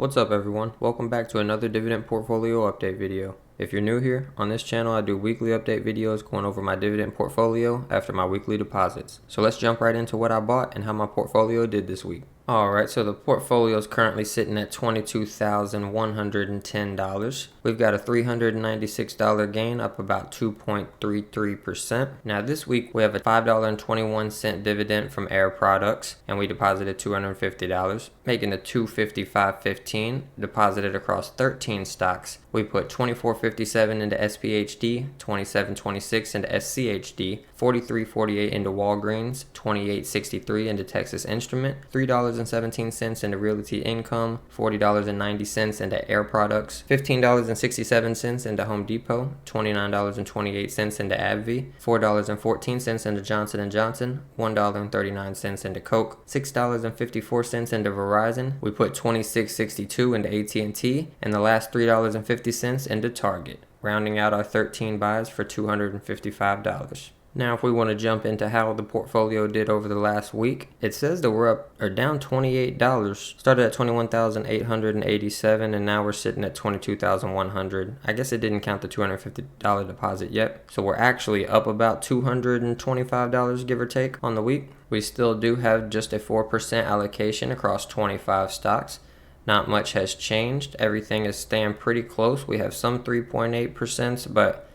What's up everyone? Welcome back to another dividend portfolio update video. If you're new here, on this channel I do weekly update videos going over my dividend portfolio after my weekly deposits. So let's jump right into what I bought and how my portfolio did this week. Alright, so the portfolio is currently sitting at $22,110. We've got a $396 gain, up about 2.33%. Now this week we have a $5.21 dividend from Air Products, and we deposited $250, making it $255.15, deposited across 13 stocks. We put $24.57 into SPHD, $27.26 into SCHD, $43.48 into Walgreens, $28.63 into Texas Instrument, $3.17 into Realty Income, $40.90 into Air Products, $15.67 into Home Depot, $29.28 into AbbVie, $4.14 into Johnson & Johnson, $1.39 into Coke, $6.54 into Verizon. We put $26.62 into AT&T, and the last $3.50 into Target, rounding out our 13 buys for $255. Now if we want to jump into how the portfolio did over the last week, it says that we're down $28. Started at $21,887 and now we're sitting at $22,100. I guess it didn't count the $250 deposit yet. So we're actually up about $225 give or take on the week. We still do have just a 4% allocation across 25 stocks. Not much has changed. Everything is staying pretty close. We have some 3.8%, but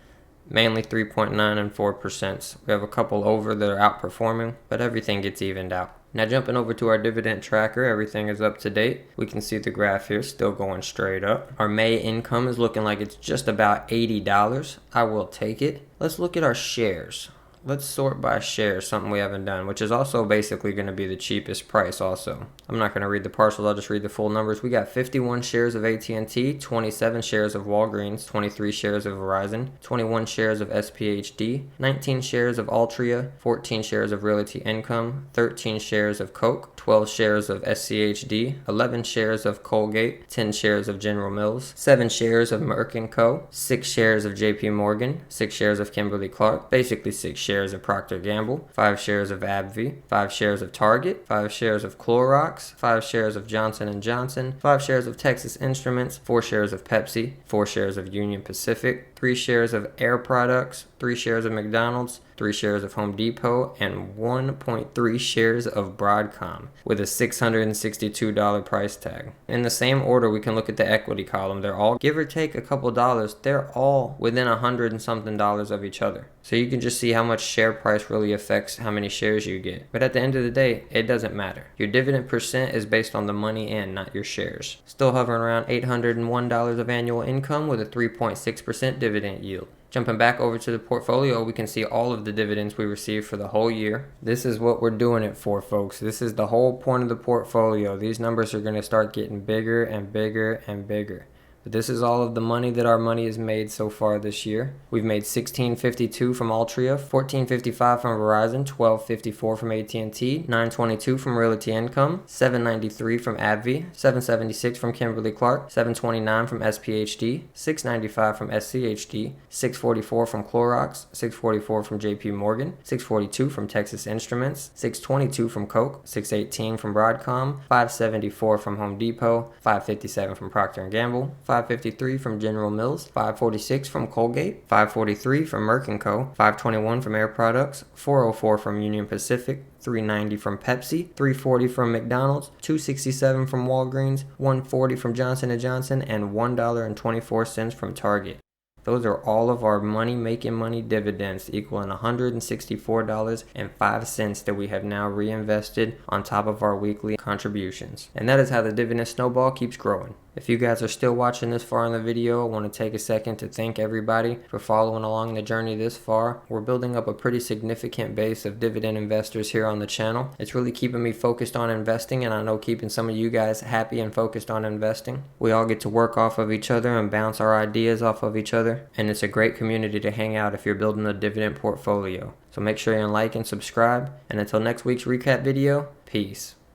mainly 3.9 and 4%. We have a couple over that are outperforming, but everything gets evened out. Now jumping over to our dividend tracker, everything is up to date. We can see the graph here still going straight up. Our May income is looking like it's just about $80. I will take it. Let's look at our shares. Let's sort by share, something we haven't done, which is also basically going to be the cheapest price also. I'm not going to read the partials, I'll just read the full numbers. We got 51 shares of AT&T, 27 shares of Walgreens, 23 shares of Verizon, 21 shares of SPHD, 19 shares of Altria, 14 shares of Realty Income, 13 shares of Coke, 12 shares of SCHD, 11 shares of Colgate, 10 shares of General Mills, 7 shares of Merck & Co., 6 shares of JP Morgan, 6 shares of Kimberly-Clark, basically 6 shares of Procter & Gamble, 5 shares of AbbVie, 5 shares of Target, 5 shares of Clorox, 5 shares of Johnson & Johnson, 5 shares of Texas Instruments, 4 shares of Pepsi, 4 shares of Union Pacific, 3 shares of Air Products, 3 shares of McDonald's, 3 shares of Home Depot, and 1.3 shares of Broadcom with a $662 price tag. In the same order, we can look at the equity column. They're all, give or take a couple dollars, they're all within $100 and something of each other. So you can just see how much share price really affects how many shares you get. But at the end of the day, it doesn't matter. Your dividend percent is based on the money in, not your shares. Still hovering around $801 of annual income with a 3.6% dividend yield. Jumping back over to the portfolio, we can see all of the dividends we received for the whole year. This is what we're doing it for, folks. This is the whole point of the portfolio. These numbers are going to start getting bigger and bigger and bigger. But this is all of the money that our money has made so far this year. We've made $16.52 from Altria, $14.55 from Verizon, $12.54 from AT&T, $9.22 from Realty Income, $7.93 from AbbVie, $7.76 from Kimberly-Clark, $7.29 from SPHD, $6.95 from SCHD, $6.44 from Clorox, $6.44 from JP Morgan, $6.42 from Texas Instruments, $6.22 from Coke, $6.18 from Broadcom, $5.74 from Home Depot, $5.57 from Procter & Gamble, $5.53 from General Mills, $5.46 from Colgate, $5.43 from Merck & Co., $5.21 from Air Products, $4.04 from Union Pacific, $3.90 from Pepsi, $3.40 from McDonald's, $2.67 from Walgreens, $1.40 from Johnson & Johnson, and $1.24 from Target. Those are all of our money dividends, equaling $164.05 that we have now reinvested on top of our weekly contributions. And that is how the dividend snowball keeps growing. If you guys are still watching this far in the video, I want to take a second to thank everybody for following along the journey this far. We're building up a pretty significant base of dividend investors here on the channel. It's really keeping me focused on investing, and I know keeping some of you guys happy and focused on investing. We all get to work off of each other and bounce our ideas off of each other, and it's a great community to hang out if you're building a dividend portfolio. So make sure you like and subscribe, and until next week's recap video, peace.